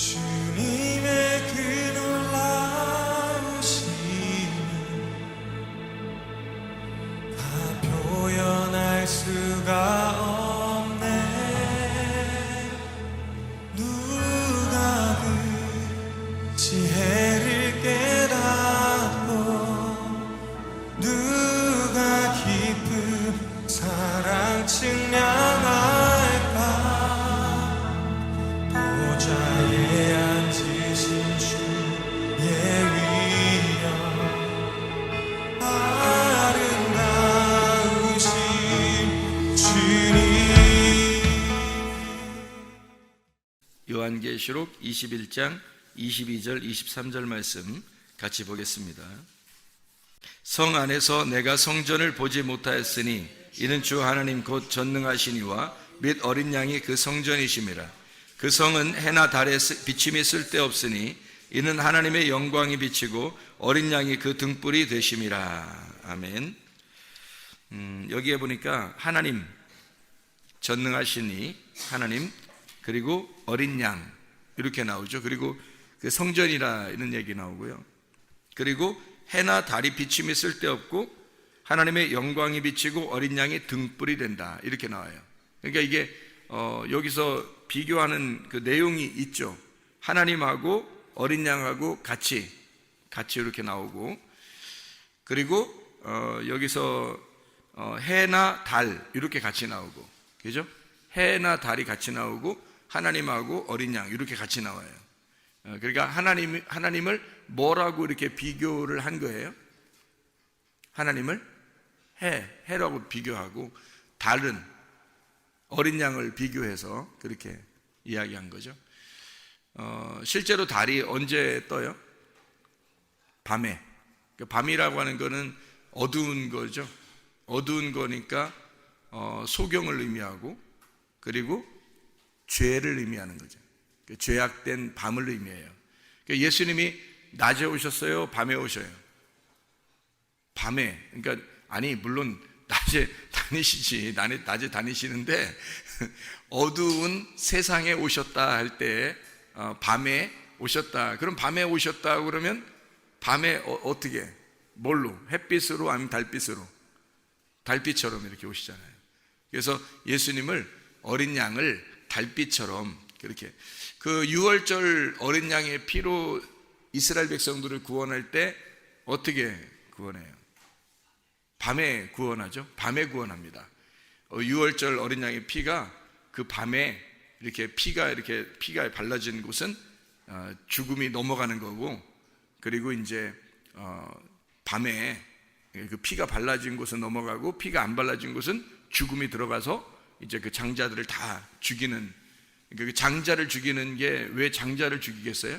주님의 그 놀라우심은 다 표현할 수가 없네. 누가 그 지혜를 깨닫고 누가 깊은 사랑 측량할까. 보좌에 앉으신 주의 위엄 아름다우신 주님. 요한계시록 21장 22절 23절 말씀 같이 보겠습니다. 성 안에서 내가 성전을 보지 못하였으니 이는 주 하나님 곧 전능하시니와 및 어린 양이 그 성전이심이라. 그 성은 해나 달에 비침이 쓸데없으니 이는 하나님의 영광이 비치고 어린 양이 그 등불이 되심이라. 아멘. 여기에 보니까 하나님, 전능하시니 하나님, 그리고 어린 양 이렇게 나오죠. 그리고 그 성전이라 이런 얘기 나오고요. 그리고 해나 달이 비침이 쓸데없고 하나님의 영광이 비치고 어린 양이 등불이 된다 이렇게 나와요. 그러니까 이게 여기서 비교하는 그 내용이 있죠. 하나님하고 어린 양하고 같이 이렇게 나오고, 그리고 여기서 해나 달 이렇게 같이 나오고, 그죠? 해나 달이 같이 나오고 하나님하고 어린 양 이렇게 같이 나와요. 그러니까 하나님을 뭐라고 이렇게 비교를 한 거예요? 하나님을 해라고 비교하고 달은 어린 양을 비교해서 그렇게 이야기한 거죠. 실제로 달이 언제 떠요? 밤에. 밤이라고 하는 거는 어두운 거죠. 어두운 거니까 소경을 의미하고, 그리고 죄를 의미하는 거죠. 죄악된 밤을 의미해요. 예수님이 낮에 오셨어요? 밤에 오셔요? 밤에. 그러니까 아니 물론 낮에 다니시지, 낮에 다니시는데 어두운 세상에 오셨다 할 때 밤에 오셨다. 그럼 밤에 오셨다 그러면 밤에 어떻게? 뭘로? 햇빛으로 아니면 달빛으로? 달빛처럼 이렇게 오시잖아요. 그래서 예수님을 어린 양을 달빛처럼 그렇게, 그 유월절 어린 양의 피로 이스라엘 백성들을 구원할 때 어떻게 구원해요? 밤에 구원하죠. 밤에 구원합니다. 유월절 어린 양의 피가 그 밤에 이렇게 피가 발라진 곳은 죽음이 넘어가는 거고, 그리고 이제 밤에 그 피가 발라진 곳은 넘어가고 피가 안 발라진 곳은 죽음이 들어가서 이제 그 장자들을 다 죽이는, 그 장자를 죽이는 게, 왜 장자를 죽이겠어요?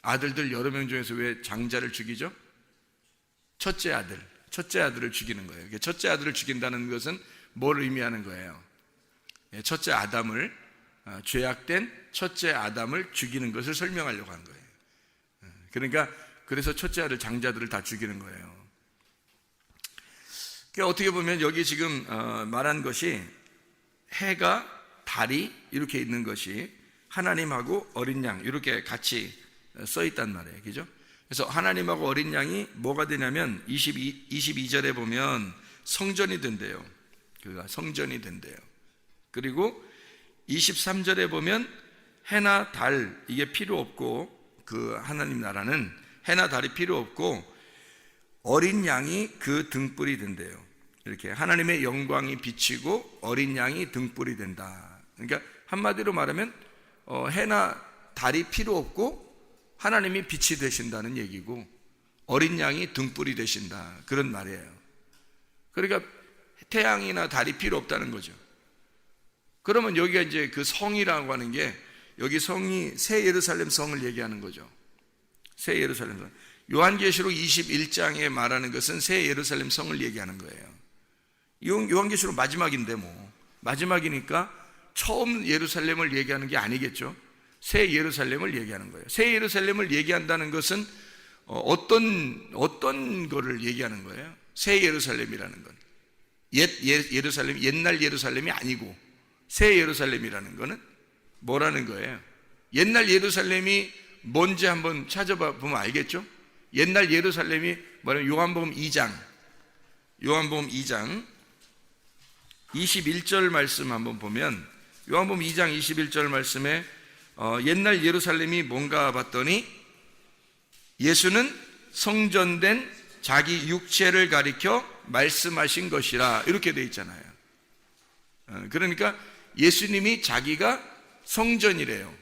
아들들 여러 명 중에서 왜 장자를 죽이죠? 첫째 아들을 죽이는 거예요. 첫째 아들을 죽인다는 것은 뭘 의미하는 거예요? 첫째 아담을, 죄악된 첫째 아담을 죽이는 것을 설명하려고 하는 거예요. 그러니까 그래서 첫째 아들 장자들을 다 죽이는 거예요. 어떻게 보면 여기 지금 말한 것이 해가 달이 이렇게 있는 것이 하나님하고 어린 양 이렇게 같이 써 있단 말이에요. 그죠? 그래서 하나님하고 어린 양이 뭐가 되냐면 22절에 보면 성전이 된대요. 그가 성전이 된대요. 그리고 23절에 보면 해나 달 이게 필요 없고, 그 하나님 나라는 해나 달이 필요 없고 어린 양이 그 등불이 된대요. 이렇게 하나님의 영광이 비치고 어린 양이 등불이 된다. 그러니까 한마디로 말하면 해나 달이 필요 없고 하나님이 빛이 되신다는 얘기고 어린 양이 등불이 되신다, 그런 말이에요. 그러니까 태양이나 달이 필요 없다는 거죠. 그러면 여기가 이제 그 성이라고 하는 게, 여기 성이 새 예루살렘 성을 얘기하는 거죠. 새 예루살렘 성. 요한계시록 21장에 말하는 것은 새 예루살렘 성을 얘기하는 거예요. 요한계시록 마지막인데 마지막이니까 처음 예루살렘을 얘기하는 게 아니겠죠. 새 예루살렘을 얘기하는 거예요. 새 예루살렘을 얘기한다는 것은 어떤 거를 얘기하는 거예요? 새 예루살렘이라는 건 예루살렘, 옛날 예루살렘이 아니고 새 예루살렘이라는 거는 뭐라는 거예요? 옛날 예루살렘이 뭔지 한번 찾아봐 보면 알겠죠? 옛날 예루살렘이 뭐냐면 요한복음 2장 21절 말씀 한번 보면, 요한복음 2장 21절 말씀에 옛날 예루살렘이 뭔가 봤더니 예수는 성전된 자기 육체를 가리켜 말씀하신 것이라, 이렇게 돼 있잖아요. 그러니까 예수님이 자기가 성전이래요.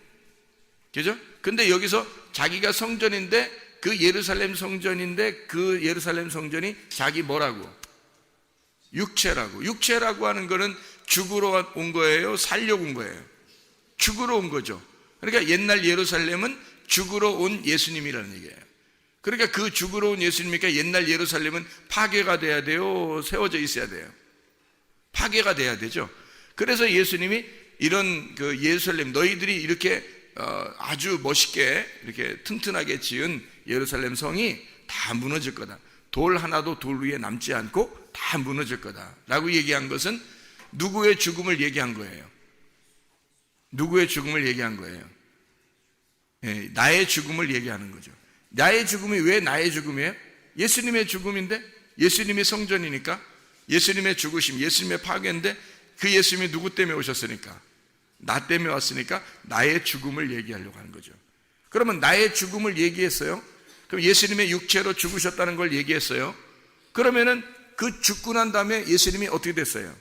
그죠? 근데 여기서 자기가 성전인데, 그 예루살렘 성전인데 그 예루살렘 성전이 자기 뭐라고? 육체라고. 육체라고 하는 거는 죽으러 온 거예요? 살려고 온 거예요? 죽으러 온 거죠. 그러니까 옛날 예루살렘은 죽으러 온 예수님이라는 얘기예요. 그러니까 그 죽으러 온 예수님이니까 옛날 예루살렘은 파괴가 돼야 돼요? 세워져 있어야 돼요? 파괴가 돼야 되죠. 그래서 예수님이 이런 그 예루살렘, 너희들이 이렇게 아주 멋있게 이렇게 튼튼하게 지은 예루살렘 성이 다 무너질 거다. 돌 하나도 돌 위에 남지 않고 다 무너질 거다 라고 얘기한 것은 누구의 죽음을 얘기한 거예요? 누구의 죽음을 얘기한 거예요? 나의 죽음을 얘기하는 거죠. 나의 죽음이 왜 나의 죽음이에요? 예수님의 죽음인데, 예수님이 성전이니까, 예수님의 죽으심, 예수님의 파괴인데, 그 예수님이 누구 때문에 오셨으니까? 나 때문에 왔으니까 나의 죽음을 얘기하려고 하는 거죠. 그러면 나의 죽음을 얘기했어요. 그럼 예수님의 육체로 죽으셨다는 걸 얘기했어요. 그러면은 그 죽고 난 다음에 예수님이 어떻게 됐어요?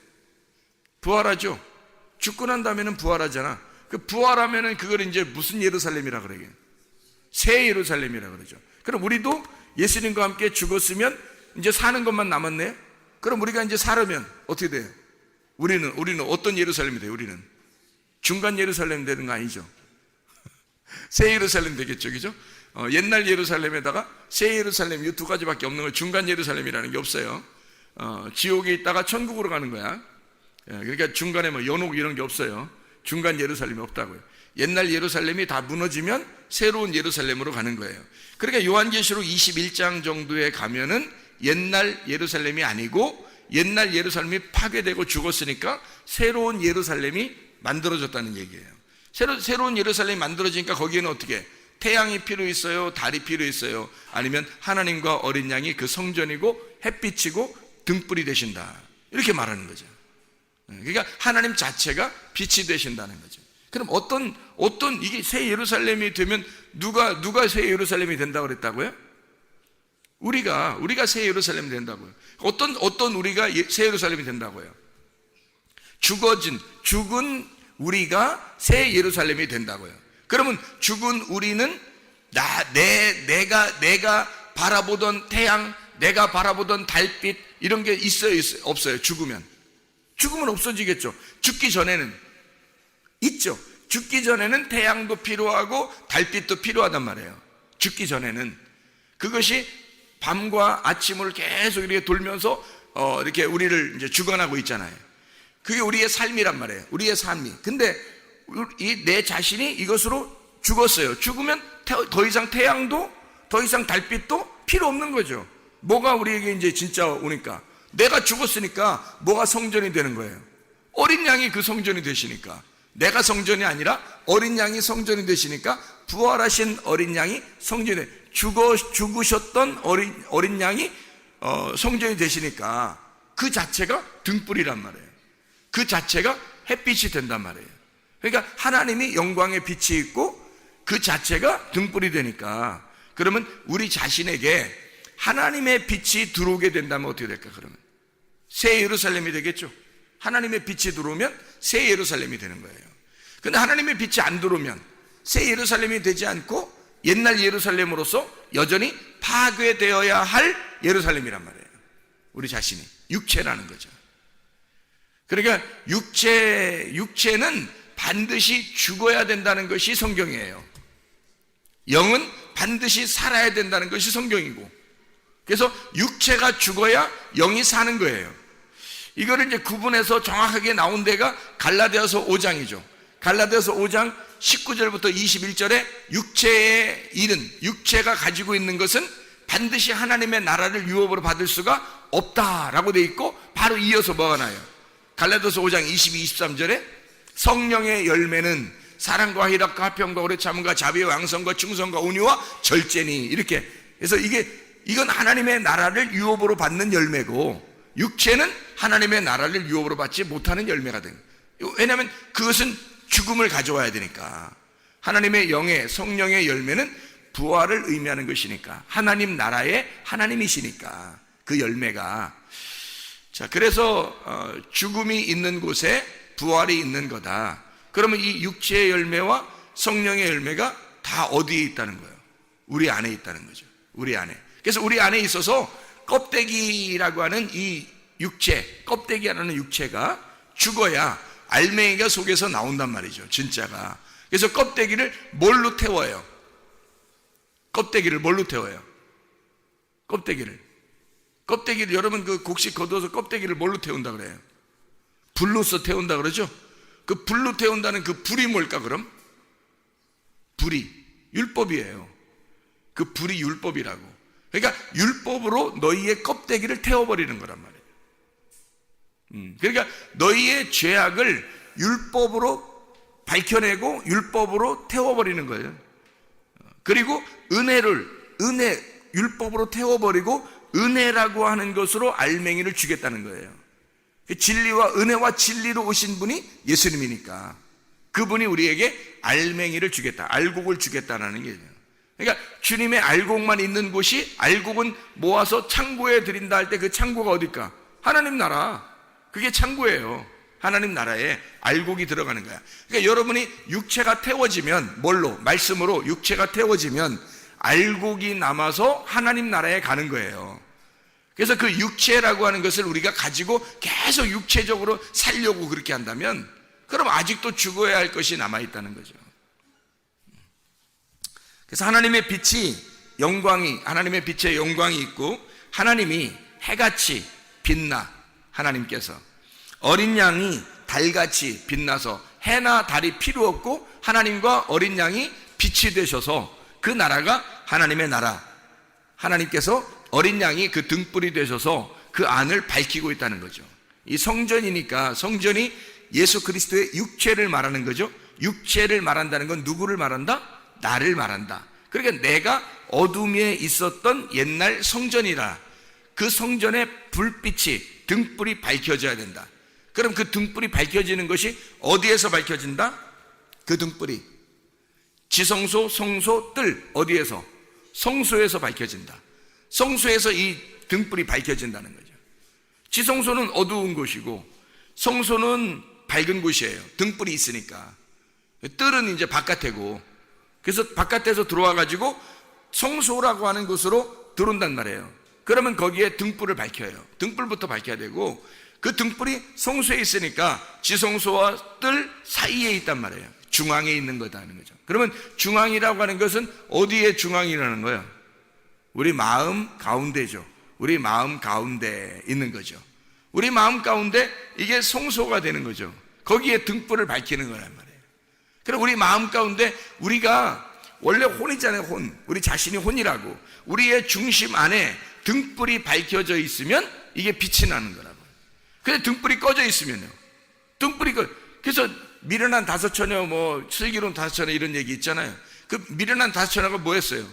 부활하죠. 죽고 난 다음에는 부활하잖아. 그 부활하면은 그걸 이제 무슨 예루살렘이라 그래요? 새 예루살렘이라 그러죠. 그럼 우리도 예수님과 함께 죽었으면 이제 사는 것만 남았네요. 그럼 우리가 이제 살으면 어떻게 돼요? 우리는 어떤 예루살렘이 돼요? 우리는 중간 예루살렘 되는 거 아니죠? 새 예루살렘 되겠죠, 그죠? 옛날 예루살렘에다가 새 예루살렘, 이 두 가지밖에 없는 거예요. 중간 예루살렘이라는 게 없어요. 지옥에 있다가 천국으로 가는 거야. 그러니까 중간에 뭐 연옥 이런 게 없어요. 중간 예루살렘이 없다고요. 옛날 예루살렘이 다 무너지면 새로운 예루살렘으로 가는 거예요. 그러니까 요한계시록 21장 정도에 가면은 옛날 예루살렘이 아니고 옛날 예루살렘이 파괴되고 죽었으니까 새로운 예루살렘이 만들어졌다는 얘기예요. 새로운 예루살렘이 만들어지니까 거기에는 어떻게? 태양이 필요 있어요? 달이 필요 있어요? 아니면 하나님과 어린 양이 그 성전이고 햇빛이고 등불이 되신다, 이렇게 말하는 거죠. 그러니까 하나님 자체가 빛이 되신다는 거죠. 그럼 어떤 이게 새 예루살렘이 되면 누가 새 예루살렘이 된다고 그랬다고요? 우리가 새 예루살렘이 된다고요. 어떤 우리가 새 예루살렘이 된다고요? 죽은 우리가 새 예루살렘이 된다고요. 그러면 죽은 우리는 내가 바라보던 태양, 내가 바라보던 달빛 이런 게 있어요, 없어요? 죽으면 없어지겠죠. 죽기 전에는 있죠. 죽기 전에는 태양도 필요하고 달빛도 필요하단 말이에요. 죽기 전에는 그것이 밤과 아침을 계속 이렇게 돌면서 이렇게 우리를 이제 주관하고 있잖아요. 그게 우리의 삶이란 말이에요. 우리의 삶이. 근데 내 자신이 이것으로 죽었어요. 죽으면 더 이상 태양도 더 이상 달빛도 필요 없는 거죠. 뭐가 우리에게 이제 진짜 오니까? 내가 죽었으니까 뭐가 성전이 되는 거예요? 어린 양이 그 성전이 되시니까. 내가 성전이 아니라 어린 양이 성전이 되시니까 부활하신 어린 양이 성전이 죽으셨던 어린 양이 성전이 되시니까 그 자체가 등불이란 말이에요. 그 자체가 햇빛이 된단 말이에요. 그러니까 하나님이 영광의 빛이 있고 그 자체가 등불이 되니까, 그러면 우리 자신에게 하나님의 빛이 들어오게 된다면 어떻게 될까? 그러면 새 예루살렘이 되겠죠. 하나님의 빛이 들어오면 새 예루살렘이 되는 거예요. 근데 하나님의 빛이 안 들어오면 새 예루살렘이 되지 않고 옛날 예루살렘으로서 여전히 파괴되어야 할 예루살렘이란 말이에요. 우리 자신이 육체라는 거죠. 그러니까 육체는 반드시 죽어야 된다는 것이 성경이에요. 영은 반드시 살아야 된다는 것이 성경이고, 그래서 육체가 죽어야 영이 사는 거예요. 이거를 이제 구분해서 정확하게 나온 데가 갈라디아서 5장이죠. 갈라디아서 5장 19절부터 21절에 육체의 일은, 육체가 가지고 있는 것은 반드시 하나님의 나라를 유업으로 받을 수가 없다라고 돼 있고, 바로 이어서 뭐가 나요? 갈라디아서 5장 22, 23절에 성령의 열매는 사랑과 희락과 화평과 오래 참음과 자비와 양성과 충성과 온유와 절제니, 이렇게. 그래서 이건 하나님의 나라를 유업으로 받는 열매고, 육체는 하나님의 나라를 유업으로 받지 못하는 열매가 된 거예요. 왜냐하면 그것은 죽음을 가져와야 되니까. 하나님의 영의 성령의 열매는 부활을 의미하는 것이니까, 하나님 나라의 하나님이시니까 그 열매가. 자, 그래서 죽음이 있는 곳에 부활이 있는 거다. 그러면 이 육체의 열매와 성령의 열매가 다 어디에 있다는 거예요? 우리 안에 있다는 거죠. 우리 안에. 그래서 우리 안에 있어서 껍데기라고 하는 이 육체, 껍데기라는 육체가 죽어야 알맹이가 속에서 나온단 말이죠, 진짜가. 그래서 껍데기를 뭘로 태워요? 껍데기를 뭘로 태워요? 껍데기를 여러분 그 곡식 거두어서 껍데기를 뭘로 태운다 그래요? 불로서 태운다 그러죠? 그 불로 태운다는 그 불이 뭘까 그럼? 불이 율법이에요. 그 불이 율법이라고. 그러니까 율법으로 너희의 껍데기를 태워버리는 거란 말이에요. 그러니까 너희의 죄악을 율법으로 밝혀내고 율법으로 태워버리는 거예요. 그리고 율법으로 태워버리고 은혜라고 하는 것으로 알맹이를 주겠다는 거예요. 진리와 은혜와 진리로 오신 분이 예수님이니까 그분이 우리에게 알맹이를 주겠다, 알곡을 주겠다는 게. 그러니까 주님의 알곡만 있는 곳이, 알곡은 모아서 창고에 드린다 할 때 그 창고가 어딜까? 하나님 나라. 그게 창고예요. 하나님 나라에 알곡이 들어가는 거야. 그러니까 여러분이 육체가 태워지면, 뭘로? 말씀으로 육체가 태워지면 알곡이 남아서 하나님 나라에 가는 거예요. 그래서 그 육체라고 하는 것을 우리가 가지고 계속 육체적으로 살려고 그렇게 한다면, 그럼 아직도 죽어야 할 것이 남아있다는 거죠. 그래서 하나님의 빛이, 하나님의 빛의 영광이 있고, 하나님이 해같이 빛나, 하나님께서 어린 양이 달같이 빛나서 해나 달이 필요 없고 하나님과 어린 양이 빛이 되셔서 그 나라가 하나님의 나라, 하나님께서 어린 양이 그 등불이 되셔서 그 안을 밝히고 있다는 거죠. 이 성전이니까, 성전이 예수 그리스도의 육체를 말하는 거죠. 육체를 말한다는 건 누구를 말한다? 나를 말한다. 그러니까 내가 어둠에 있었던 옛날 성전이라, 그 성전의 불빛이, 등불이 밝혀져야 된다. 그럼 그 등불이 밝혀지는 것이 어디에서 밝혀진다? 그 등불이 지성소, 성소, 뜰, 어디에서? 성소에서 밝혀진다. 성소에서 이 등불이 밝혀진다는 거죠. 지성소는 어두운 곳이고 성소는 밝은 곳이에요. 등불이 있으니까. 뜰은 이제 바깥이고, 그래서 바깥에서 들어와 가지고 성소라고 하는 곳으로 들어온단 말이에요. 그러면 거기에 등불을 밝혀요. 등불부터 밝혀야 되고, 그 등불이 성소에 있으니까 지성소와 뜰 사이에 있단 말이에요. 중앙에 있는 거다는 거죠. 그러면 중앙이라고 하는 것은 어디에 중앙이라는 거예요? 우리 마음 가운데죠. 우리 마음 가운데 있는 거죠. 우리 마음 가운데 이게 성소가 되는 거죠. 거기에 등불을 밝히는 거란 말이에요. 그럼 우리 마음 가운데, 우리가 원래 혼이잖아요. 혼. 우리 자신이 혼이라고. 우리의 중심 안에 등불이 밝혀져 있으면 이게 빛이 나는 거라고. 근데 등불이 꺼져 있으면요, 그래서 미련한 다섯 처녀, 슬기로운 다섯 처녀 이런 얘기 있잖아요. 그 미련한 다섯 처녀가 뭐 했어요?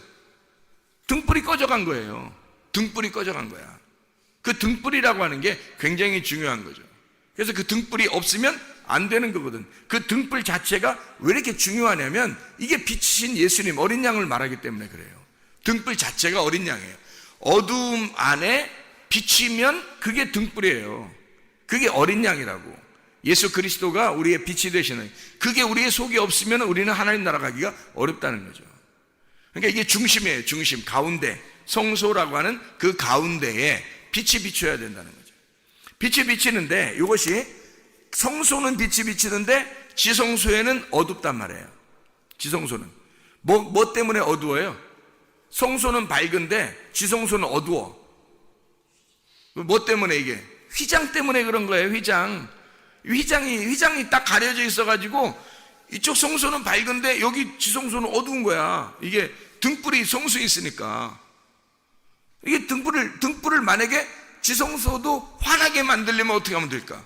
등불이 꺼져간 거예요. 등불이 꺼져간 거야. 그 등불이라고 하는 게 굉장히 중요한 거죠. 그래서 그 등불이 없으면 안 되는 거거든. 그 등불 자체가 왜 이렇게 중요하냐면, 이게 빛이신 예수님, 어린 양을 말하기 때문에 그래요. 등불 자체가 어린 양이에요. 어두움 안에 비치면 그게 등불이에요. 그게 어린 양이라고. 예수 그리스도가 우리의 빛이 되시는, 그게 우리의 속에 없으면 우리는 하나님 나라 가기가 어렵다는 거죠. 그러니까 이게 중심이에요. 중심, 가운데, 성소라고 하는 그 가운데에 빛이 비춰야 된다는 거죠. 빛이 비치는데, 이것이 성소는 빛이 비치는데 지성소에는 어둡단 말이에요. 지성소는 뭐 때문에 어두워요? 성소는 밝은데 지성소는 어두워. 뭐 때문에? 이게 휘장 때문에 그런 거예요. 휘장이 딱 가려져 있어가지고 이쪽 성소는 밝은데 여기 지성소는 어두운 거야. 이게 등불이 성소에 있으니까. 이게 등불을 만약에 지성소도 환하게 만들려면 어떻게 하면 될까?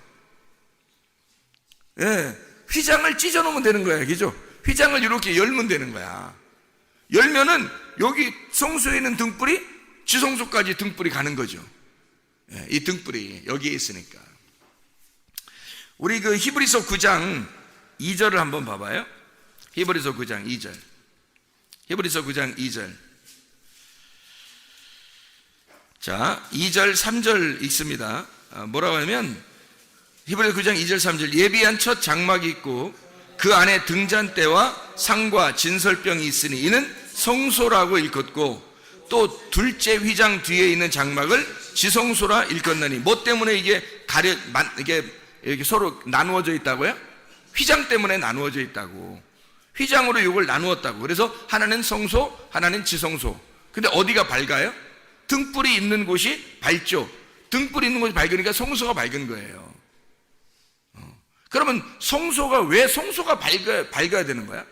예, 휘장을 찢어 놓으면 되는 거야, 그죠? 휘장을 이렇게 열면 되는 거야. 열면은 여기 성소에 있는 등불이 지성소까지 등불이 가는 거죠. 이 등불이 여기에 있으니까. 우리 그 히브리서 9장 2절을 한번 봐봐요. 히브리서 9장 2절. 히브리서 9장 2절. 자, 2절 3절 읽습니다. 뭐라고 하냐면 히브리서 9장 2절 3절. 예비한 첫 장막이 있고 그 안에 등잔대와 상과 진설병이 있으니 이는 성소라고 일컫고 또 둘째 휘장 뒤에 있는 장막을 지성소라 일컫나니. 뭐 때문에 이게 이게 서로 나누어져 있다고요? 휘장 때문에 나누어져 있다고. 휘장으로 이걸 나누었다고. 그래서 하나는 성소, 하나는 지성소. 근데 어디가 밝아요? 등불이 있는 곳이 밝죠. 등불이 있는 곳이 밝으니까 성소가 밝은 거예요. 그러면 왜 성소가 밝아야 되는 거야?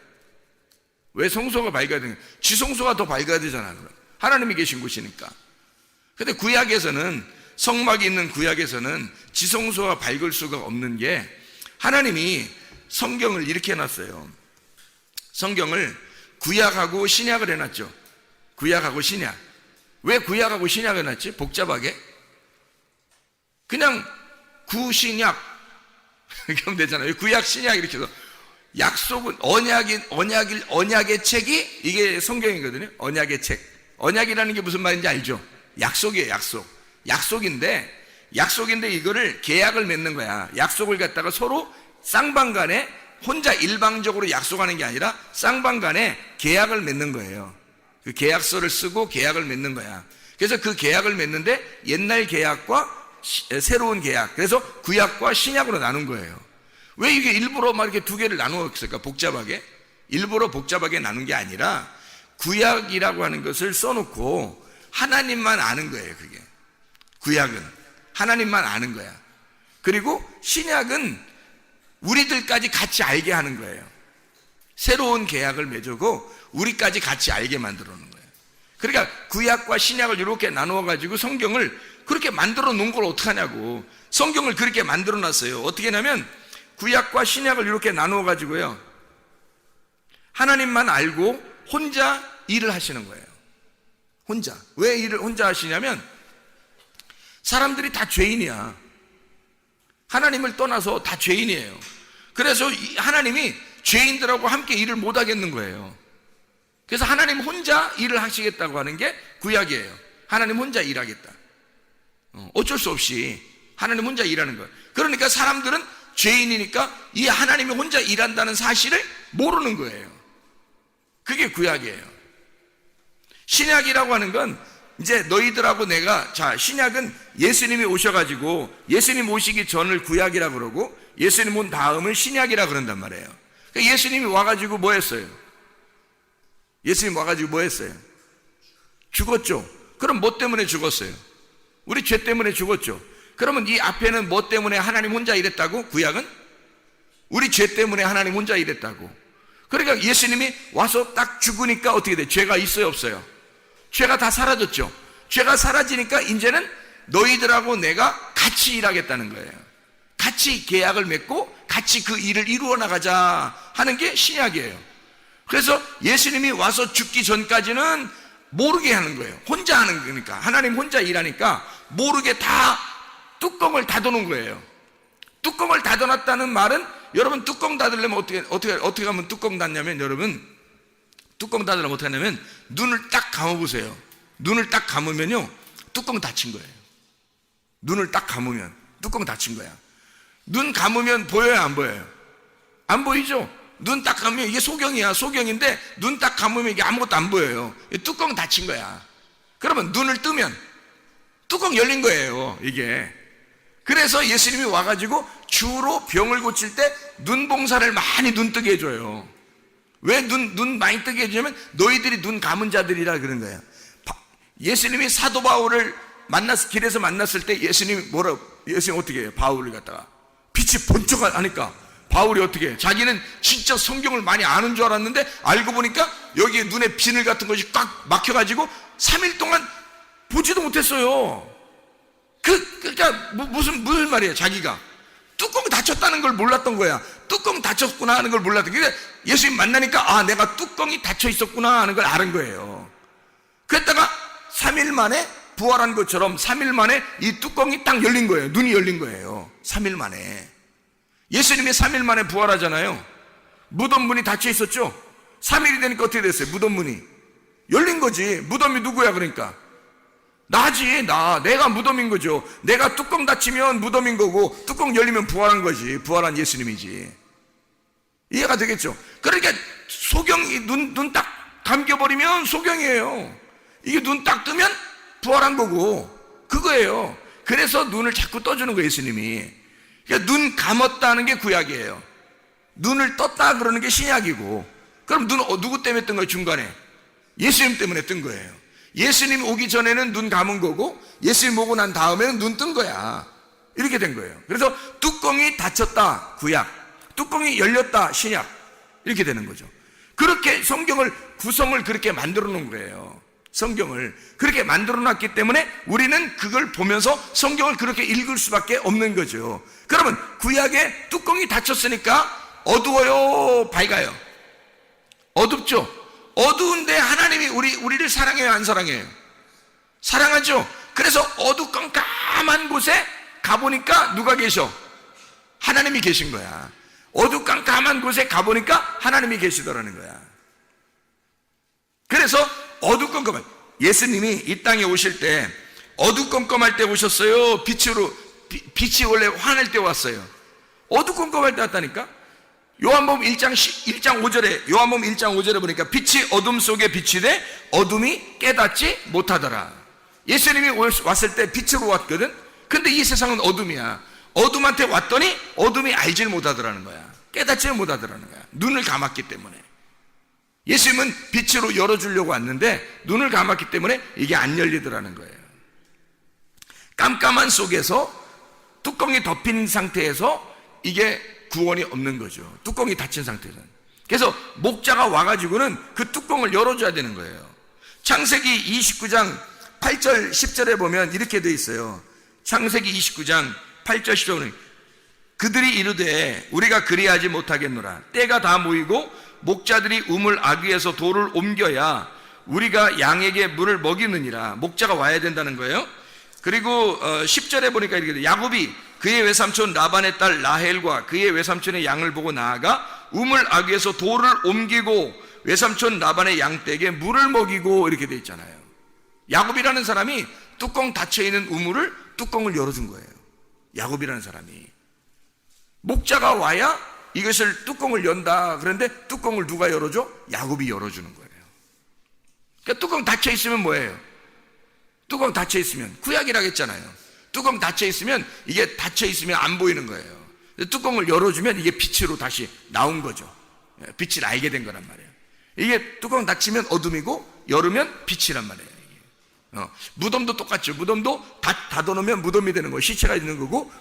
왜 성소가 밝아야 되는 거야? 지성소가 더 밝아야 되잖아. 그럼 하나님이 계신 곳이니까. 근데 구약에서는, 성막이 있는 구약에서는 지성소가 밝을 수가 없는 게, 하나님이 성경을 이렇게 해놨어요. 성경을 구약하고 신약을 해놨죠. 구약하고 신약. 왜 구약하고 신약을 해놨지? 복잡하게? 그냥 구신약 이렇게 하면 되잖아요. 구약 신약 이렇게 해서 약속은 언약의 책이 이게 성경이거든요. 언약의 책. 언약이라는 게 무슨 말인지 알죠? 약속이에요. 약속인데 이거를 계약을 맺는 거야. 약속을 갖다가 서로 쌍방간에 혼자 일방적으로 약속하는 게 아니라 쌍방간에 계약을 맺는 거예요. 그 계약서를 쓰고 계약을 맺는 거야. 그래서 그 계약을 맺는데 옛날 계약과 새로운 계약, 그래서 구약과 신약으로 나눈 거예요. 왜 이게 일부러 막 이렇게 두 개를 나누었을까? 복잡하게. 일부러 복잡하게 나눈 게 아니라 구약이라고 하는 것을 써놓고 하나님만 아는 거예요. 그게 구약은 하나님만 아는 거야. 그리고 신약은 우리들까지 같이 알게 하는 거예요. 새로운 계약을 맺고 우리까지 같이 알게 만들어 놓은 거예요. 그러니까 구약과 신약을 이렇게 나누어 가지고 성경을 그렇게 만들어 놓은 걸 어떡하냐고. 성경을 그렇게 만들어 놨어요. 어떻게 하냐면 구약과 신약을 이렇게 나누어 가지고요, 하나님만 알고 혼자 일을 하시는 거예요. 혼자. 왜 일을 혼자 하시냐면 사람들이 다 죄인이야. 하나님을 떠나서 다 죄인이에요. 그래서 하나님이 죄인들하고 함께 일을 못 하겠는 거예요. 그래서 하나님 혼자 일을 하시겠다고 하는 게 구약이에요. 하나님 혼자 일하겠다. 어쩔 수 없이 하나님 혼자 일하는 거예요. 그러니까 사람들은 죄인이니까 이 하나님이 혼자 일한다는 사실을 모르는 거예요. 그게 구약이에요. 신약이라고 하는 건 이제 너희들하고 내가, 자, 신약은 예수님이 오셔가지고 예수님 오시기 전을 구약이라고 그러고 예수님 온 다음을 신약이라고 그런단 말이에요. 그러니까 예수님이 와가지고 뭐 했어요? 예수님 와가지고 뭐 했어요? 죽었죠. 그럼 뭐 때문에 죽었어요? 우리 죄 때문에 죽었죠. 그러면 이 앞에는 뭐 때문에 하나님 혼자 일했다고? 구약은? 우리 죄 때문에 하나님 혼자 일했다고. 그러니까 예수님이 와서 딱 죽으니까 어떻게 돼? 죄가 있어요, 없어요? 죄가 다 사라졌죠. 죄가 사라지니까 이제는 너희들하고 내가 같이 일하겠다는 거예요. 같이 계약을 맺고 같이 그 일을 이루어 나가자 하는 게 신약이에요. 그래서 예수님이 와서 죽기 전까지는 모르게 하는 거예요. 혼자 하는 거니까. 하나님 혼자 일하니까 모르게 다 뚜껑을 닫아놓은 거예요. 뚜껑을 닫아놨다는 말은, 여러분 뚜껑 닫으려면 어떻게 하면 뚜껑 닫냐면, 여러분 뚜껑 닫으려면 어떻게 하냐면 눈을 딱 감아보세요. 눈을 딱 감으면요, 뚜껑 닫힌 거예요. 눈을 딱 감으면 뚜껑 닫힌 거야. 눈 감으면 보여요, 안 보여요? 안 보이죠? 눈 딱 감으면 이게 소경이야. 소경인데 눈 딱 감으면 이게 아무것도 안 보여요. 뚜껑 닫힌 거야. 그러면 눈을 뜨면 뚜껑 열린 거예요, 이게. 그래서 예수님이 와가지고 주로 병을 고칠 때 눈 봉사를 많이 눈 뜨게 해줘요. 왜 눈 많이 뜨게 해주냐면 너희들이 눈 감은 자들이라 그런 거예요. 예수님이 사도 바울을 길에서 만났을 때 예수님 어떻게 해요? 바울을 갖다가 빛이 번쩍 하니까 바울이 어떻게 해요? 자기는 진짜 성경을 많이 아는 줄 알았는데 알고 보니까 여기에 눈에 비늘 같은 것이 꽉 막혀가지고 3일 동안 보지도 못했어요. 그러니까 무슨 말이에요? 자기가 뚜껑 닫혔다는 걸 몰랐던 거야. 뚜껑 닫혔구나 하는 걸 몰랐던 거야. 예수님 만나니까 아, 내가 뚜껑이 닫혀 있었구나 하는 걸 아는 거예요. 그랬다가 3일 만에 부활한 것처럼 3일 만에 이 뚜껑이 딱 열린 거예요. 눈이 열린 거예요. 3일 만에. 예수님이 3일 만에 부활하잖아요. 무덤 문이 닫혀 있었죠. 3일이 되니까 어떻게 됐어요? 무덤 문이 열린 거지. 무덤이 누구야? 그러니까 나지. 내가 무덤인 거죠. 내가 뚜껑 닫히면 무덤인 거고 뚜껑 열리면 부활한 거지. 부활한 예수님이지. 이해가 되겠죠? 그러니까 소경이 눈 딱 감겨버리면 소경이에요. 이게 눈 딱 뜨면 부활한 거고 그거예요. 그래서 눈을 자꾸 떠주는 거예요, 예수님이. 그러니까 눈 감았다는 게 구약이에요. 눈을 떴다 그러는 게 신약이고. 그럼 눈 누구 때문에 뜬 거예요? 중간에 예수님 때문에 뜬 거예요. 예수님 오기 전에는 눈 감은 거고 예수님 오고 난 다음에는 눈 뜬 거야. 이렇게 된 거예요. 그래서 뚜껑이 닫혔다 구약, 뚜껑이 열렸다 신약, 이렇게 되는 거죠. 그렇게 성경을 구성을 그렇게 만들어 놓은 거예요. 성경을 그렇게 만들어 놨기 때문에 우리는 그걸 보면서 성경을 그렇게 읽을 수밖에 없는 거죠. 그러면 구약에 뚜껑이 닫혔으니까 어두워요, 밝아요? 어둡죠. 어두운데 하나님이 우리를 사랑해요, 안 사랑해요? 사랑하죠. 그래서 어두컴컴한 곳에 가보니까 누가 계셔? 하나님이 계신 거야. 어두컴컴한 곳에 가보니까 하나님이 계시더라는 거야. 그래서 어두컴컴한, 예수님이 이 땅에 오실 때 어두컴컴할 때 오셨어요? 빛이 원래 환할 때 왔어요? 어두컴컴할 때 왔다니까? 요한복음 1장 5절에, 요한복음 1장 5절에 보니까 빛이 어둠 속에 빛이 돼 어둠이 깨닫지 못하더라. 예수님이 왔을 때 빛으로 왔거든. 근데 이 세상은 어둠이야. 어둠한테 왔더니 어둠이 알질 못하더라는 거야. 깨닫지를 못하더라는 거야. 눈을 감았기 때문에. 예수님은 빛으로 열어주려고 왔는데 눈을 감았기 때문에 이게 안 열리더라는 거예요. 깜깜한 속에서 뚜껑이 덮인 상태에서 이게 구원이 없는 거죠. 뚜껑이 닫힌 상태에서는. 그래서 목자가 와가지고는 그 뚜껑을 열어줘야 되는 거예요. 창세기 29장 8절 10절에 보면 이렇게 돼 있어요. 창세기 29장 8절 10절에 그들이 이르되 우리가 그리하지 못하겠노라. 때가 다 모이고 목자들이 우물 아귀에서 돌을 옮겨야 우리가 양에게 물을 먹이느니라. 목자가 와야 된다는 거예요. 그리고 10절에 보니까 이렇게 돼. 야곱이 그의 외삼촌 라반의 딸 라헬과 그의 외삼촌의 양을 보고 나아가 우물 아귀에서 돌을 옮기고 외삼촌 라반의 양떼에게 물을 먹이고, 이렇게 돼 있잖아요. 야곱이라는 사람이 뚜껑 닫혀있는 우물을 뚜껑을 열어준 거예요. 야곱이라는 사람이. 목자가 와야 이것을 뚜껑을 연다. 그런데 뚜껑을 누가 열어줘? 야곱이 열어주는 거예요. 그러니까 뚜껑 닫혀있으면 뭐예요? 뚜껑 닫혀있으면 구약이라고 했잖아요. 뚜껑 닫혀있으면 이게 닫혀있으면 안 보이는 거예요. 뚜껑을 열어주면 이게 빛으로 다시 나온 거죠. 빛을 알게 된 거란 말이에요. 이게 뚜껑 닫히면 어둠이고 열으면 빛이란 말이에요. 무덤도 똑같죠. 무덤도 닫아놓으면 무덤이 되는 거예요. 시체가 있는 거고,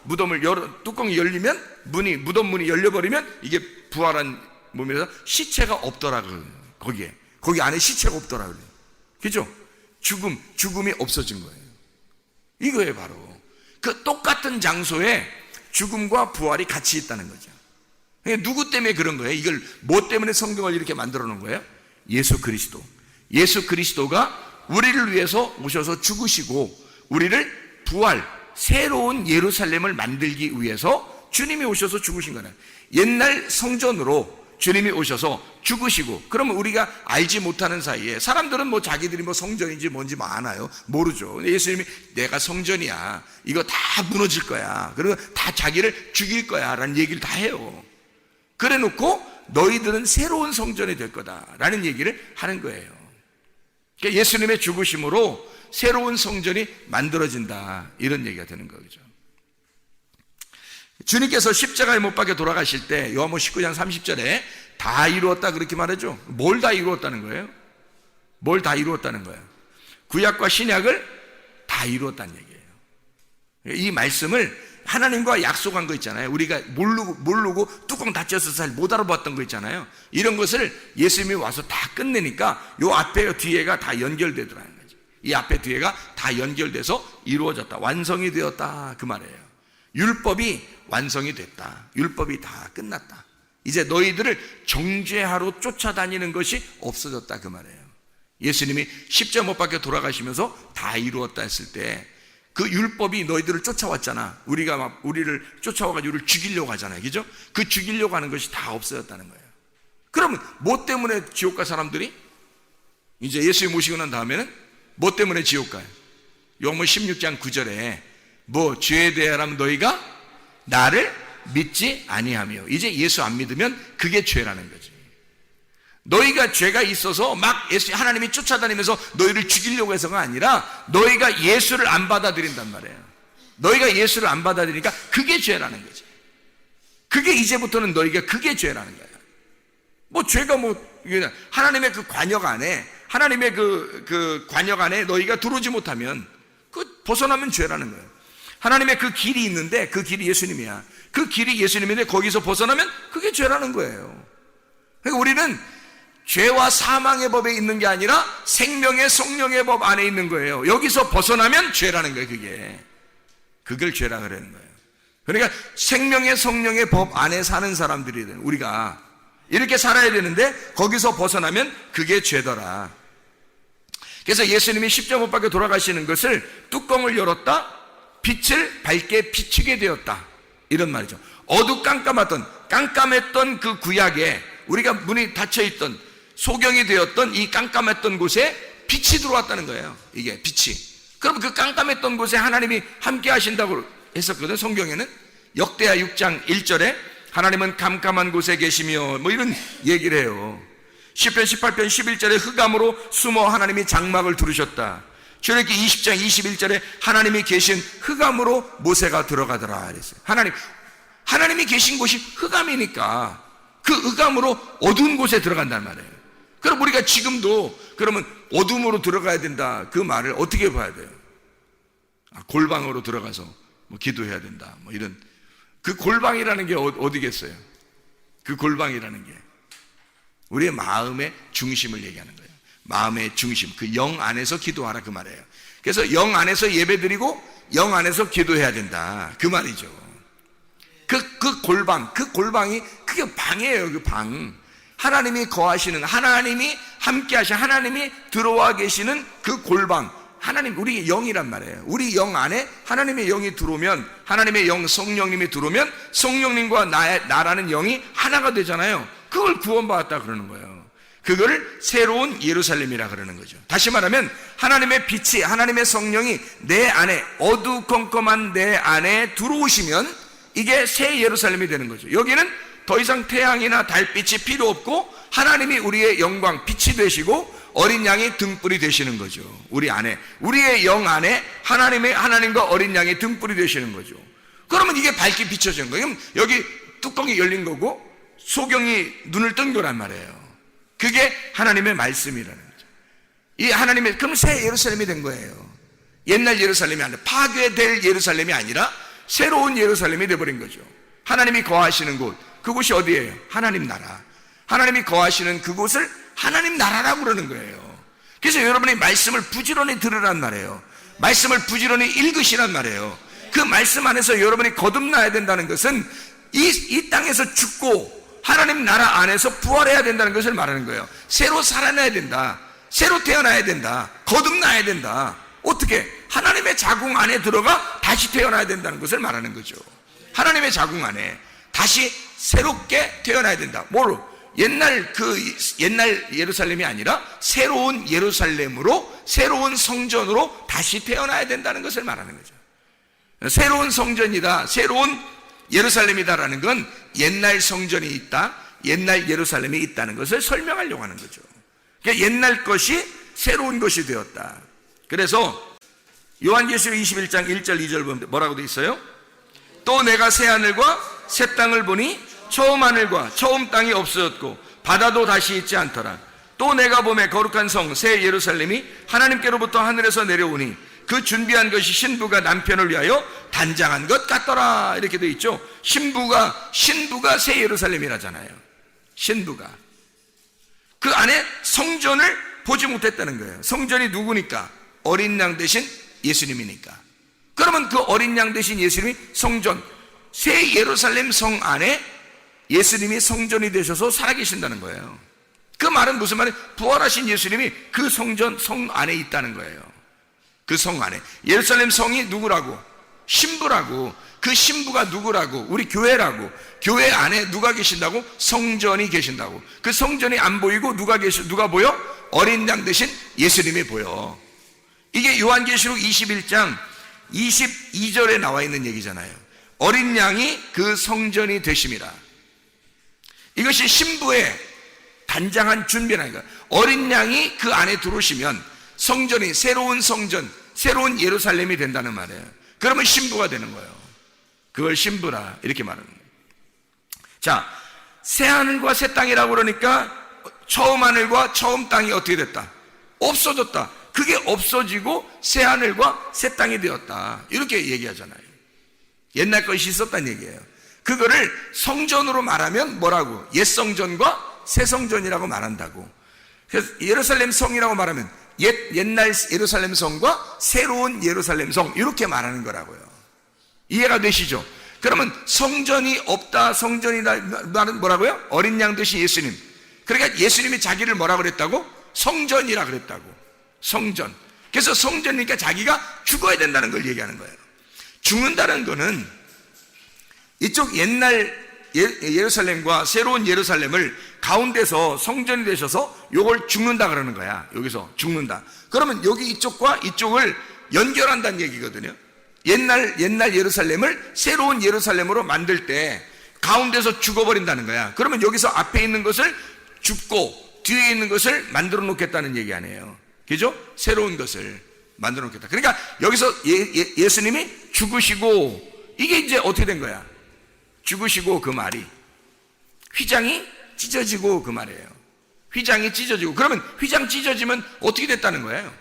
뚜껑이 열리면 무덤 문이 열려버리면 이게 부활한 몸이라서 시체가 없더라고요. 거기 안에 시체가 없더라고요. 그죠? 죽음이 없어진 거예요. 이거예요, 바로. 그 똑같은 장소에 죽음과 부활이 같이 있다는 거죠. 누구 때문에 그런 거예요? 이걸 뭐 때문에 성경을 이렇게 만들어 놓은 거예요? 예수 그리스도. 예수 그리스도가 우리를 위해서 오셔서 죽으시고 우리를 새로운 예루살렘을 만들기 위해서 주님이 오셔서 죽으신 거예요. 옛날 성전으로 주님이 오셔서 죽으시고, 그러면 우리가 알지 못하는 사이에 사람들은 뭐 자기들이 뭐 성전인지 뭔지 뭐 아나요? 모르죠. 근데 예수님이 내가 성전이야, 이거 다 무너질 거야, 그리고 다 자기를 죽일 거야 라는 얘기를 다 해요. 그래 놓고 너희들은 새로운 성전이 될 거다 라는 얘기를 하는 거예요. 그러니까 예수님의 죽으심으로 새로운 성전이 만들어진다, 이런 얘기가 되는 거죠. 주님께서 십자가에 못 박혀 돌아가실 때 요한복음 19장 30절에 다 이루었다 그렇게 말하죠. 뭘 다 이루었다는 거예요? 뭘 다 이루었다는 거예요? 구약과 신약을 다 이루었다는 얘기예요. 이 말씀을 하나님과 약속한 거 있잖아요. 우리가 모르고 뚜껑 닫혀서 잘 못 알아봤던 거 있잖아요. 이런 것을 예수님이 와서 다 끝내니까 요 앞에 뒤에가 다 연결되더라는 거죠. 이 앞에 뒤에가 다 연결돼서 이루어졌다, 완성이 되었다, 그 말이에요. 율법이 완성이 됐다. 율법이 다 끝났다. 이제 너희들을 정죄하러 쫓아다니는 것이 없어졌다 그 말이에요. 예수님이 십자가 못 박혀 돌아가시면서 다 이루었다 했을 때 그 율법이 너희들을 쫓아왔잖아. 우리가 막 우리를 쫓아와가지고 우리를 죽이려고 하잖아요. 그죠? 그 죽이려고 하는 것이 다 없어졌다는 거예요. 그러면 뭐 때문에 지옥 갈 사람들이? 이제 예수님 모시고 난 다음에는 뭐 때문에 지옥 가요? 요한복음 16장 9절에 뭐 죄에 대하여라면 너희가 나를 믿지 아니하며, 이제 예수 안 믿으면 그게 죄라는 거지. 너희가 죄가 있어서 막 예수 하나님이 쫓아다니면서 너희를 죽이려고 해서가 아니라 너희가 예수를 안 받아들인단 말이에요. 너희가 예수를 안 받아들이니까 그게 죄라는 거지. 그게 이제부터는 너희가 그게 죄라는 거야. 뭐 죄가 뭐 하나님의 그 관역 안에, 하나님의 그 관역 안에 너희가 들어오지 못하면 그 벗어나면 죄라는 거예요. 하나님의 그 길이 있는데 그 길이 예수님이야. 그 길이 예수님인데 거기서 벗어나면 그게 죄라는 거예요. 그러니까 우리는 죄와 사망의 법에 있는 게 아니라 생명의 성령의 법 안에 있는 거예요. 여기서 벗어나면 죄라는 거예요. 그걸 죄라 그러는 거예요. 그러니까 생명의 성령의 법 안에 사는 사람들이 우리가 이렇게 살아야 되는데 거기서 벗어나면 그게 죄더라. 그래서 예수님이 십자가 못 박혀 돌아가시는 것을 뚜껑을 열었다, 빛을 밝게 비추게 되었다, 이런 말이죠. 깜깜했던 그 구약에 우리가 문이 닫혀있던 소경이 되었던 이 깜깜했던 곳에 빛이 들어왔다는 거예요. 이게 빛이. 그럼 그 깜깜했던 곳에 하나님이 함께 하신다고 했었거든. 성경에는 역대하 6장 1절에 하나님은 깜깜한 곳에 계시며 뭐 이런 얘기를 해요. 시편 18편 11절에 흑암으로 숨어 하나님이 장막을 두르셨다. 출애굽기 20장 21절에 하나님이 계신 흑암으로 모세가 들어가더라 그랬어요. 하나님이 계신 곳이 흑암이니까 그 흑암으로 어두운 곳에 들어간단 말이에요. 그럼 우리가 지금도 그러면 어둠으로 들어가야 된다, 그 말을 어떻게 봐야 돼요? 골방으로 들어가서 뭐 기도해야 된다, 뭐 이런. 그 골방이라는 게 어디겠어요? 그 골방이라는 게 우리의 마음의 중심을 얘기하는 거예요. 마음의 중심, 그 영 안에서 기도하라 그 말이에요. 그래서 영 안에서 예배드리고 영 안에서 기도해야 된다, 그 말이죠. 그 골방이 그게 방이에요. 그 방. 하나님이 거하시는, 하나님이 함께 하시는, 하나님이 들어와 계시는 그 골방, 하나님, 우리 영이란 말이에요. 우리 영 안에 하나님의 영이 들어오면, 하나님의 영 성령님이 들어오면 성령님과 나라는 영이 하나가 되잖아요. 그걸 구원받았다 그러는 거예요. 그걸 새로운 예루살렘이라 그러는 거죠. 다시 말하면 하나님의 빛이, 하나님의 성령이 내 안에, 어두컴컴한 내 안에 들어오시면 이게 새 예루살렘이 되는 거죠. 여기는 더 이상 태양이나 달빛이 필요 없고 하나님이 우리의 영광, 빛이 되시고 어린 양이 등불이 되시는 거죠. 우리 안에, 우리의 영 안에 하나님과 어린 양이 등불이 되시는 거죠. 그러면 이게 밝게 비춰지는 거예요. 그럼 여기 뚜껑이 열린 거고 소경이 눈을 뜬 거란 말이에요. 그게 하나님의 말씀이라는 거죠. 이 하나님의, 그럼 새 예루살렘이 된 거예요. 옛날 예루살렘이 아니라, 파괴될 예루살렘이 아니라 새로운 예루살렘이 되어버린 거죠. 하나님이 거하시는 곳, 그곳이 어디예요? 하나님 나라. 하나님이 거하시는 그곳을 하나님 나라라고 그러는 거예요. 그래서 여러분이 말씀을 부지런히 들으란 말이에요. 말씀을 부지런히 읽으시란 말이에요. 그 말씀 안에서 여러분이 거듭나야 된다는 것은 이 땅에서 죽고 하나님 나라 안에서 부활해야 된다는 것을 말하는 거예요. 새로 살아나야 된다, 새로 태어나야 된다, 거듭나야 된다. 어떻게? 하나님의 자궁 안에 들어가 다시 태어나야 된다는 것을 말하는 거죠. 하나님의 자궁 안에 다시 새롭게 태어나야 된다. 뭐로? 옛날 예루살렘이 아니라 새로운 예루살렘으로, 새로운 성전으로 다시 태어나야 된다는 것을 말하는 거죠. 새로운 성전이다, 새로운 예루살렘이다라는 건 옛날 성전이 있다, 옛날 예루살렘이 있다는 것을 설명하려고 하는 거죠. 그러니까 옛날 것이 새로운 것이 되었다. 그래서 요한계시록 21장 1절 2절 보면 뭐라고 돼 있어요? 또 내가 새 하늘과 새 땅을 보니 처음 하늘과 처음 땅이 없어졌고 바다도 다시 있지 않더라. 또 내가 보매 거룩한 성 새 예루살렘이 하나님께로부터 하늘에서 내려오니 그 준비한 것이 신부가 남편을 위하여 단장한 것 같더라. 이렇게 돼 있죠. 신부가 새 예루살렘이라잖아요. 신부가 그 안에 성전을 보지 못했다는 거예요. 성전이 누구니까? 어린 양 대신 예수님이니까. 그러면 그 어린 양 대신 예수님이 성전, 새 예루살렘 성 안에 예수님이 성전이 되셔서 살아계신다는 거예요. 그 말은 무슨 말이에요? 부활하신 예수님이 그 성전, 성 안에 있다는 거예요. 그 성 안에. 예루살렘 성이 누구라고? 신부라고. 그 신부가 누구라고? 우리 교회라고. 교회 안에 누가 계신다고? 성전이 계신다고. 그 성전이 안 보이고 누가 보여? 어린 양 대신 예수님이 보여. 이게 요한계시록 21장 22절에 나와 있는 얘기잖아요. 어린 양이 그 성전이 되심이라. 이것이 신부의 단장한 준비라니까. 어린 양이 그 안에 들어오시면 성전이 새로운 성전, 새로운 예루살렘이 된다는 말이에요. 그러면 신부가 되는 거예요. 그걸 신부라 이렇게 말하는 거예요. 자, 새 하늘과 새 땅이라고 그러니까 처음 하늘과 처음 땅이 어떻게 됐다? 없어졌다. 그게 없어지고 새 하늘과 새 땅이 되었다. 이렇게 얘기하잖아요. 옛날 것이 있었다는 얘기예요. 그거를 성전으로 말하면 뭐라고? 옛 성전과 새 성전이라고 말한다고. 그래서 예루살렘 성이라고 말하면 옛날 예루살렘 성과 새로운 예루살렘 성 이렇게 말하는 거라고요. 이해가 되시죠? 그러면 성전이 없다, 성전이다 말은 뭐라고요? 어린 양 되신 예수님. 그러니까 예수님이 자기를 뭐라 그랬다고? 성전이라 그랬다고. 성전. 그래서 성전이니까 자기가 죽어야 된다는 걸 얘기하는 거예요. 죽는다는 거는 이쪽 옛날 예루살렘과 새로운 예루살렘을 가운데서 성전이 되셔서 요걸 죽는다 그러는 거야. 여기서 죽는다. 그러면 여기 이쪽과 이쪽을 연결한다는 얘기거든요. 옛날 예루살렘을 새로운 예루살렘으로 만들 때 가운데서 죽어버린다는 거야. 그러면 여기서 앞에 있는 것을 죽고 뒤에 있는 것을 만들어 놓겠다는 얘기 아니에요. 그죠? 새로운 것을 만들어 놓겠다. 그러니까 여기서 예수님이 죽으시고 이게 이제 어떻게 된 거야? 죽으시고 그 말이 휘장이 찢어지고 그 말이에요. 휘장이 찢어지고. 그러면 휘장 찢어지면 어떻게 됐다는 거예요?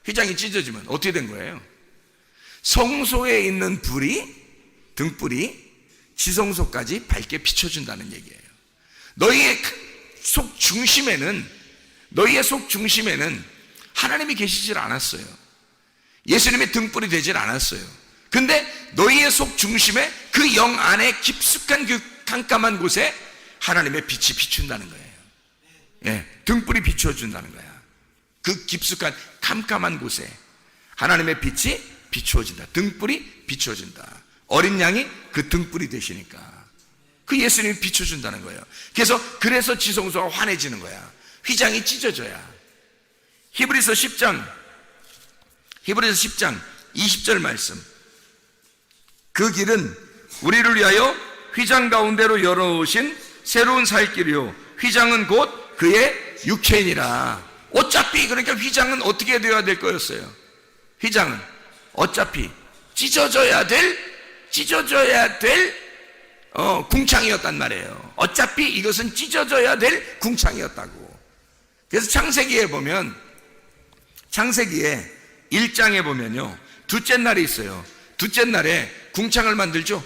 휘장이 찢어지면 어떻게 된 거예요? 성소에 있는 불이, 등불이 지성소까지 밝게 비춰준다는 얘기예요. 너희의 속 중심에는 하나님이 계시질 않았어요. 예수님의 등불이 되질 않았어요. 근데 너희의 속 중심에 그 영 안에 깊숙한 그 깜깜한 곳에 하나님의 빛이 비춘다는 거예요. 예, 등불이 비춰준다는 거야. 그 깊숙한 깜깜한 곳에 하나님의 빛이 비추어진다. 등불이 비추어진다. 어린 양이 그 등불이 되시니까 그 예수님이 비춰준다는 거예요. 그래서 지성소가 환해지는 거야. 휘장이 찢어져야. 히브리서 10장 20절 말씀. 그 길은 우리를 위하여 휘장 가운데로 열어오신 새로운 살 길이요 휘장은 곧 그의 육체이니라. 어차피 그러니까 휘장은 어떻게 되어야 될 거였어요? 휘장은 어차피 찢어져야 될 궁창이었단 말이에요. 어차피 이것은 찢어져야 될 궁창이었다고. 그래서 창세기에 1장에 보면요 둘째 날이 있어요. 둘째 날에 궁창을 만들죠.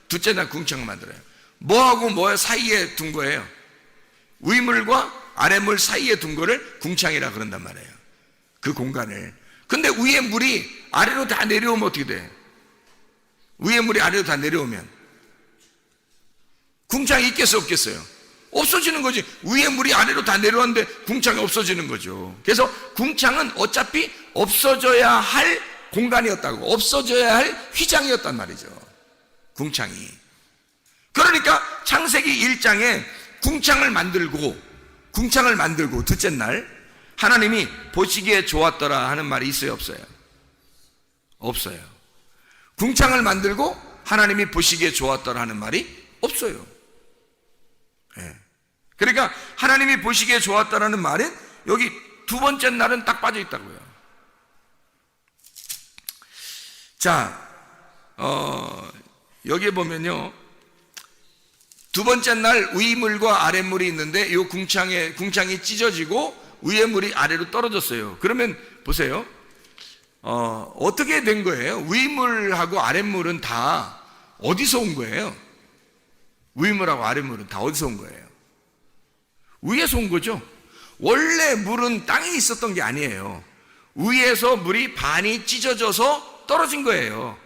둘째 날 궁창을 만들어요. 뭐하고 뭐 사이에 둔 거예요? 위물과 아랫물 사이에 둔 거를 궁창이라 그런단 말이에요. 그 공간을. 근데 위에 물이 아래로 다 내려오면 어떻게 돼? 위에 물이 아래로 다 내려오면 궁창이 있겠어요, 없겠어요? 없어지는 거지. 위에 물이 아래로 다 내려왔는데 궁창이 없어지는 거죠. 그래서 궁창은 어차피 없어져야 할 공간이었다고. 없어져야 할 휘장이었단 말이죠. 궁창이. 그러니까 창세기 1장에 궁창을 만들고 둘째 날 하나님이 보시기에 좋았더라 하는 말이 있어요, 없어요? 없어요. 궁창을 만들고 하나님이 보시기에 좋았더라 하는 말이 없어요. 네. 그러니까 하나님이 보시기에 좋았다라는 말은 여기 두 번째 날은 딱 빠져 있다고요. 자, 여기에 보면요 두 번째 날 위물과 아랫물이 있는데 이 궁창이 찢어지고 위에 물이 아래로 떨어졌어요. 그러면 보세요. 어떻게 된 거예요? 위물하고 아랫물은 다 어디서 온 거예요? 위물하고 아랫물은 다 어디서 온 거예요? 위에서 온 거죠. 원래 물은 땅에 있었던 게 아니에요. 위에서 물이 반이 찢어져서 떨어진 거예요.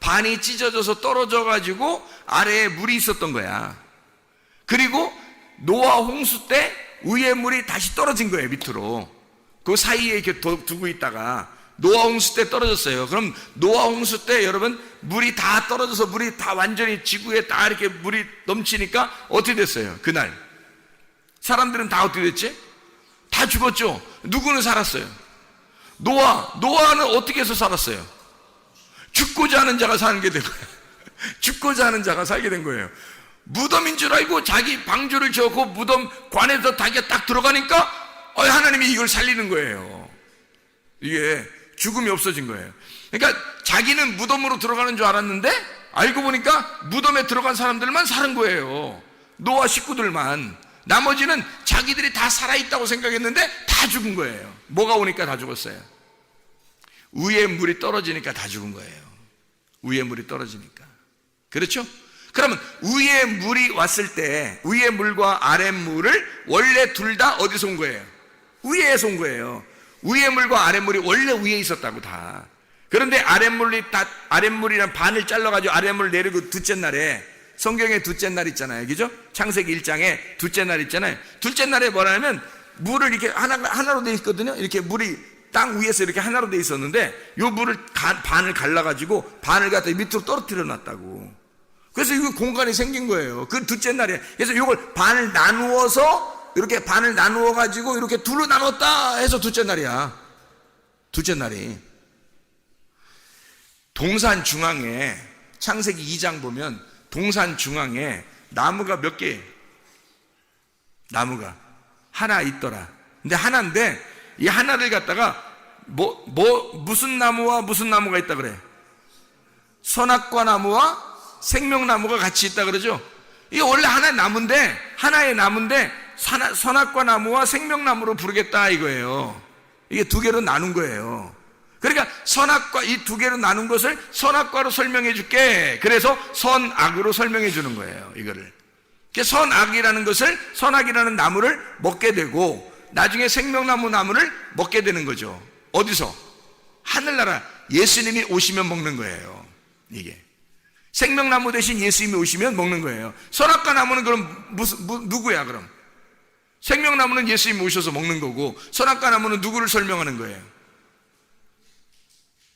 반이 찢어져서 떨어져 가지고 아래에 물이 있었던 거야. 그리고 노아 홍수 때 위에 물이 다시 떨어진 거예요, 밑으로. 그 사이에 이렇게 두고 있다가 노아 홍수 때 떨어졌어요. 그럼 노아 홍수 때 여러분 물이 다 떨어져서 물이 다 완전히 지구에 다 이렇게 물이 넘치니까 어떻게 됐어요? 그날 사람들은 다 어떻게 됐지? 다 죽었죠. 누구는 살았어요? 노아는 어떻게 해서 살았어요? 죽고자 하는 자가 사는 게 된 거예요. 죽고자 하는 자가 살게 된 거예요. 무덤인 줄 알고 자기 방주를 지었고 무덤 관에서 자기가 딱 들어가니까 하나님이 이걸 살리는 거예요. 이게 죽음이 없어진 거예요. 그러니까 자기는 무덤으로 들어가는 줄 알았는데 알고 보니까 무덤에 들어간 사람들만 사는 거예요. 노아 식구들만. 나머지는 자기들이 다 살아있다고 생각했는데 다 죽은 거예요. 뭐가 오니까 다 죽었어요? 위에 물이 떨어지니까 다 죽은 거예요. 위에 물이 떨어지니까. 그렇죠? 그러면 위에 물이 왔을 때 위에 물과 아래 물을 원래 둘 다 어디서 온 거예요? 위에서 온 거예요. 위에 물과 아래 물이 원래 위에 있었다고 다. 그런데 아랫물이란 반을 잘라가지고 아랫물 내리고 둘째 날에 성경에 둘째 날 있잖아요. 그죠? 창세기 1장에 둘째 날 있잖아요. 둘째 날에 뭐라면 물을 이렇게 하나로 돼 있거든요. 이렇게 물이 땅 위에서 이렇게 하나로 돼 있었는데 요 물을 반을 갈라가지고 반을 갖다 밑으로 떨어뜨려 놨다고. 그래서 이거 공간이 생긴 거예요. 그 둘째 날에. 그래서 이걸 반을 나누어서 이렇게 반을 나누어 가지고 이렇게 둘로 나눴다 해서 둘째 날이야. 둘째 날이. 동산 중앙에 창세기 2장 보면 동산 중앙에 나무가 몇 개? 나무가 하나 있더라. 근데 하나인데 이 하나를 갖다가 무슨 나무와 무슨 나무가 있다 그래? 선악과 나무와 생명나무가 같이 있다 그러죠? 이게 원래 하나의 나무인데 선악과 나무와 생명나무로 부르겠다 이거예요. 이게 두 개로 나눈 거예요. 그러니까 선악과 이 두 개로 나눈 것을 선악과로 설명해 줄게. 그래서 선악으로 설명해 주는 거예요. 이거를. 선악이라는 것을 선악이라는 나무를 먹게 되고 나중에 생명나무 나무를 먹게 되는 거죠. 어디서? 하늘나라 예수님이 오시면 먹는 거예요. 이게 생명나무 대신 예수님이 오시면 먹는 거예요. 선악과 나무는 그럼 누구야 그럼? 생명나무는 예수님이 오셔서 먹는 거고 선악과 나무는 누구를 설명하는 거예요?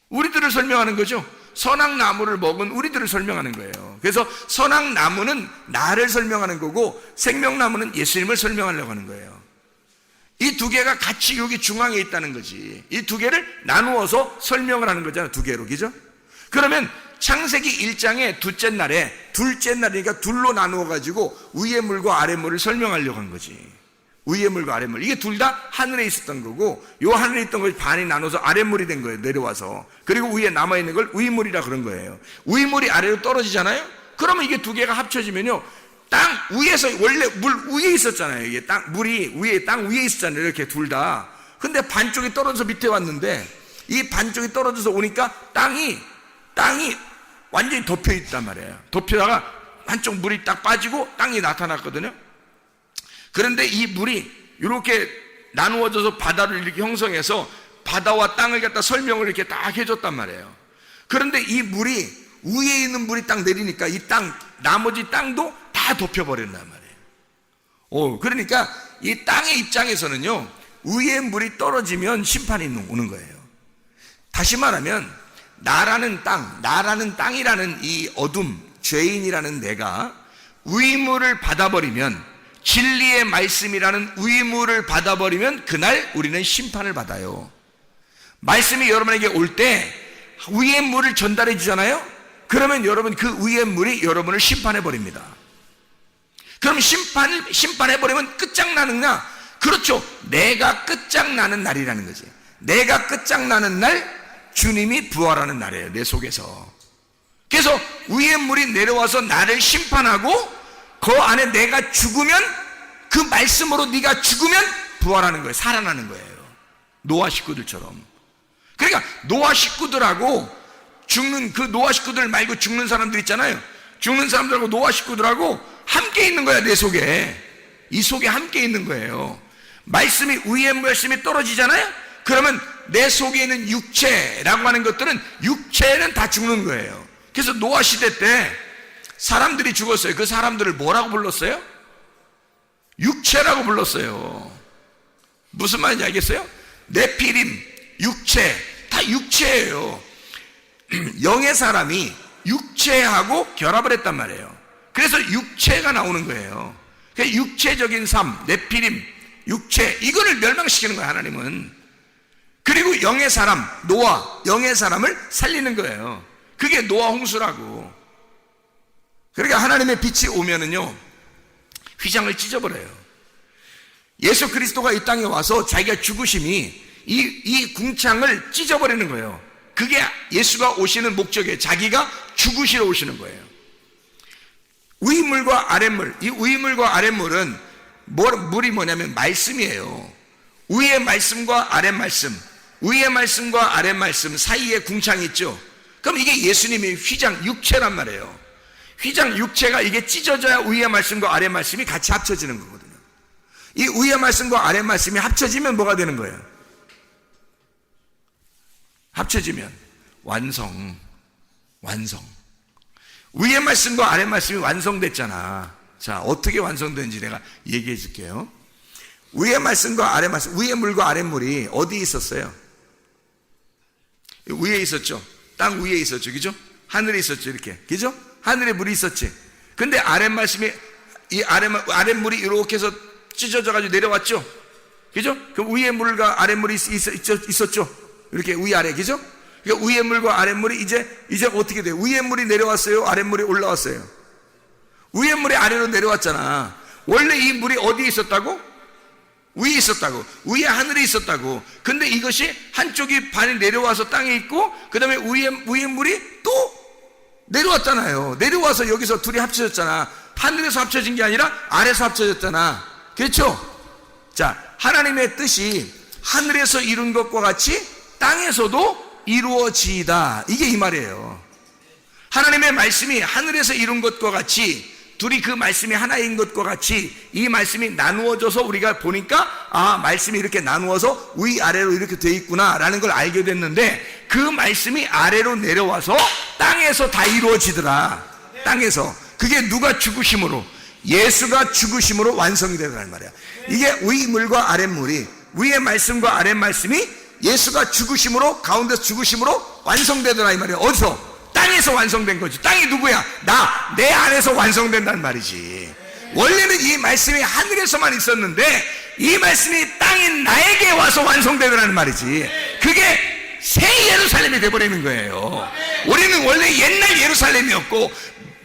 우리들을 설명하는 거죠. 선악나무를 먹은 우리들을 설명하는 거예요. 그래서 선악나무는 나를 설명하는 거고 생명나무는 예수님을 설명하려고 하는 거예요. 이 두 개가 같이 여기 중앙에 있다는 거지. 이 두 개를 나누어서 설명을 하는 거잖아요. 두 개로. 그죠? 그러면 창세기 1장의 둘째 날이니까 둘로 나누어 가지고 위에 물과 아래 물을 설명하려고 한 거지. 위에 물과 아래 물. 이게 둘 다 하늘에 있었던 거고 요 하늘에 있던 것이 반이 나눠서 아랫물이 된 거예요. 내려와서. 그리고 위에 남아있는 걸 위물이라 그런 거예요. 위물이 아래로 떨어지잖아요. 그러면 이게 두 개가 합쳐지면요 땅 위에서 원래 물 위에 있었잖아요. 이게 땅 위에 있었잖아요. 이렇게 둘 다. 근데 반쪽이 떨어져서 밑에 왔는데 이 반쪽이 떨어져서 오니까 땅이 완전히 덮여 있단 말이에요. 덮여다가 한쪽 물이 딱 빠지고 땅이 나타났거든요. 그런데 이 물이 이렇게 나누어져서 바다를 이렇게 형성해서 바다와 땅을 갖다 설명을 이렇게 딱 해줬단 말이에요. 그런데 이 물이 위에 있는 물이 딱 내리니까 이 나머지 땅도 다 덮여버린단 말이에요. 그러니까 이 땅의 입장에서는요, 위에 물이 떨어지면 심판이 오는 거예요. 다시 말하면, 나라는 땅이라는 이 어둠, 죄인이라는 내가 위물을 받아버리면, 진리의 말씀이라는 위물을 받아버리면 그날 우리는 심판을 받아요. 말씀이 여러분에게 올 때 위의 물을 전달해 주잖아요. 그러면 여러분 그 위의 물이 여러분을 심판해 버립니다. 그럼 심판해 버리면 끝장나느냐? 그렇죠. 내가 끝장나는 날이라는 거지. 내가 끝장나는 날 주님이 부활하는 날이에요. 내 속에서. 그래서 위의 물이 내려와서 나를 심판하고 그 안에 내가 죽으면 그 말씀으로 네가 죽으면 부활하는 거예요. 살아나는 거예요. 노아 식구들처럼. 그러니까 노아 식구들하고 죽는 그 노아 식구들 말고 죽는 사람들 있잖아요. 죽는 사람들하고 노아 식구들하고 함께 있는 거야. 내 속에. 이 속에 함께 있는 거예요. 위에 말씀이 떨어지잖아요. 그러면 내 속에 있는 육체라고 하는 것들은 육체는 다 죽는 거예요. 그래서 노아 시대 때 사람들이 죽었어요. 그 사람들을 뭐라고 불렀어요? 육체라고 불렀어요. 무슨 말인지 알겠어요? 네피림, 육체, 다 육체예요. 영의 사람이 육체하고 결합을 했단 말이에요. 그래서 육체가 나오는 거예요. 그러니까 육체적인 삶, 네피림, 육체, 이거를 멸망시키는 거예요, 하나님은. 그리고 영의 사람, 노아, 영의 사람을 살리는 거예요. 그게 노아 홍수라고. 그러니까 하나님의 빛이 오면은요, 휘장을 찢어버려요. 예수 그리스도가 이 땅에 와서 자기가 죽으심이 이 궁창을 찢어버리는 거예요. 그게 예수가 오시는 목적이에요. 자기가 죽으시러 오시는 거예요. 위물과 아랫물, 이 위물과 아랫물은 물이 뭐냐면 말씀이에요. 위의 말씀과 아랫 말씀, 위의 말씀과 아랫 말씀 사이에 궁창이 있죠. 그럼 이게 예수님의 휘장 육체란 말이에요. 휘장 육체가 이게 찢어져야 위의 말씀과 아랫 말씀이 같이 합쳐지는 거거든요. 이 위의 말씀과 아랫 말씀이 합쳐지면 뭐가 되는 거예요? 합쳐지면 완성. 위의 말씀과 아랫 말씀이 완성됐잖아. 자, 어떻게 완성되는지 내가 얘기해 줄게요. 위의 말씀과 아랫 말씀, 위의 물과 아랫 물이 어디에 있었어요? 위에 있었죠. 땅 위에 있었죠. 그죠? 하늘에 있었죠. 이렇게. 그죠? 하늘에 물이 있었지. 근데 아랫 말씀이, 이 아랫 물이 이렇게 해서 찢어져가지고 내려왔죠. 그죠? 그 위에 물과 아랫 물이 있었죠. 이렇게 위아래. 그죠? 그러니까 위에 물과 아랫 물이 이제 어떻게 돼요? 위에 물이 내려왔어요? 아랫 물이 올라왔어요? 위에 물이 아래로 내려왔잖아. 원래 이 물이 어디에 있었다고? 위에 있었다고. 위에 하늘에 있었다고. 근데 이것이 한쪽이 반이 내려와서 땅에 있고, 그 다음에 위에 물이 또 내려왔잖아요. 내려와서 여기서 둘이 합쳐졌잖아. 하늘에서 합쳐진 게 아니라 아래에서 합쳐졌잖아. 그렇죠? 자, 하나님의 뜻이 하늘에서 이룬 것과 같이 땅에서도 이루어지이다. 이게 이 말이에요. 하나님의 말씀이 하늘에서 이룬 것과 같이, 둘이 그 말씀이 하나인 것과 같이 이 말씀이 나누어져서 우리가 보니까, 아, 말씀이 이렇게 나누어서 위아래로 이렇게 돼 있구나 라는 걸 알게 됐는데, 그 말씀이 아래로 내려와서 땅에서 다 이루어지더라. 땅에서. 그게 누가 죽으심으로? 예수가 죽으심으로 완성이 되더란 말이야. 이게 위물과 아랫물이, 위의 말씀과 아랫 말씀이 예수가 죽으심으로, 가운데서 죽으심으로 완성되더라 이 말이야. 어디서? 땅에서 완성된 거지. 땅이 누구야? 내 안에서 완성된다는 말이지. 원래는 이 말씀이 하늘에서만 있었는데 이 말씀이 땅인 나에게 와서 완성되더라는 말이지. 그게 새 예루살렘이 돼버리는 거예요. 우리는 원래 옛날 예루살렘이었고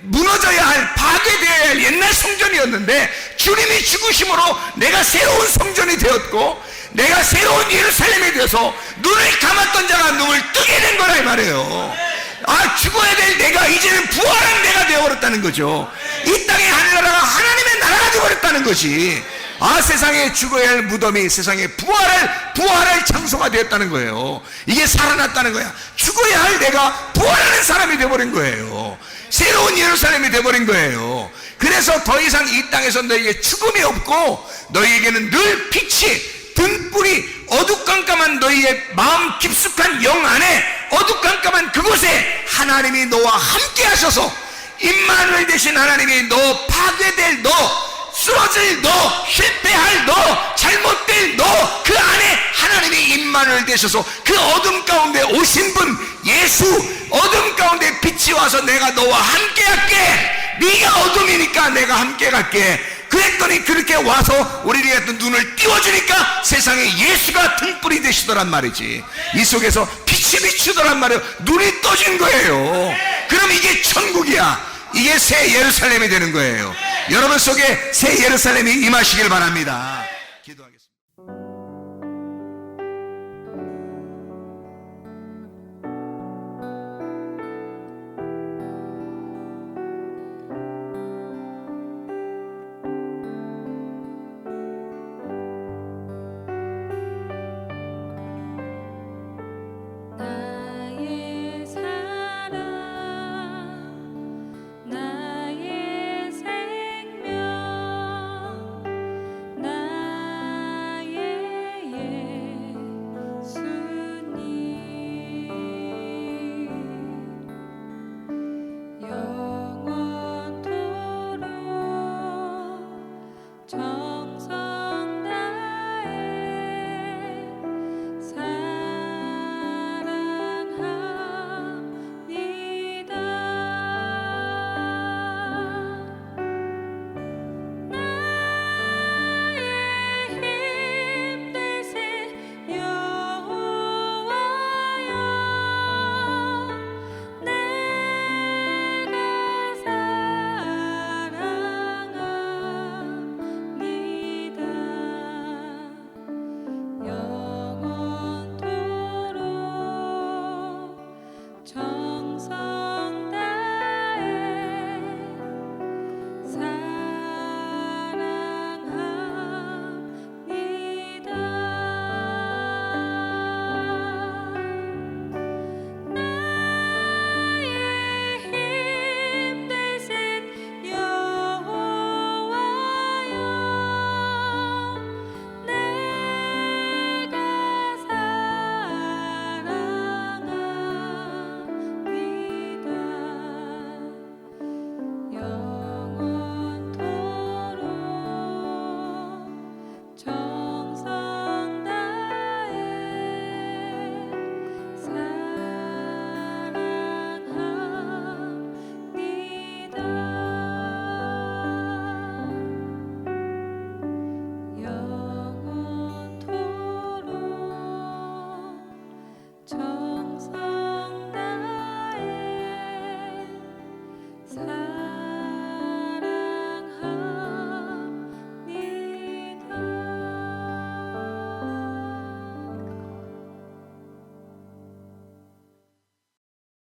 무너져야 할, 파괴되어야 할 옛날 성전이었는데, 주님이 죽으심으로 내가 새로운 성전이 되었고 내가 새로운 예루살렘이 되어서 눈을 감았던 자가 눈을 뜨게 된 거라 이 말이에요. 아, 죽어야 될 내가 이제는 부활한 내가 되어버렸다는 거죠. 이 땅의 하늘나라가 하나님의 나라가 되어버렸다는 것이, 아, 세상에 죽어야 할 무덤이 세상에 부활할 장소가 되었다는 거예요. 이게 살아났다는 거야. 죽어야 할 내가 부활하는 사람이 되어버린 거예요. 새로운 예루살렘이 되어버린 거예요. 그래서 더 이상 이 땅에서 너에게 죽음이 없고 너희에게는 늘 빛이, 등불이 어두깜깜한 너희의 마음 깊숙한 영 안에, 어두깜깜한 그곳에 하나님이 너와 함께 하셔서, 임마누엘 되신 하나님이 너 파괴될 너, 쓰러질 너, 실패할 너, 잘못될 너, 그 안에 하나님이 임마누엘 되셔서 그 어둠 가운데 오신 분 예수, 어둠 가운데 빛이 와서 내가 너와 함께 할게, 네가 어둠이니까 내가 함께 갈게. 그랬더니 그렇게 와서 우리에게 눈을 띄워주니까 세상에 예수가 등불이 되시더란 말이지. 이 속에서 빛이 비추더란 말이에요. 눈이 떠진 거예요. 그럼 이게 천국이야. 이게 새 예루살렘이 되는 거예요. 여러분 속에 새 예루살렘이 임하시길 바랍니다.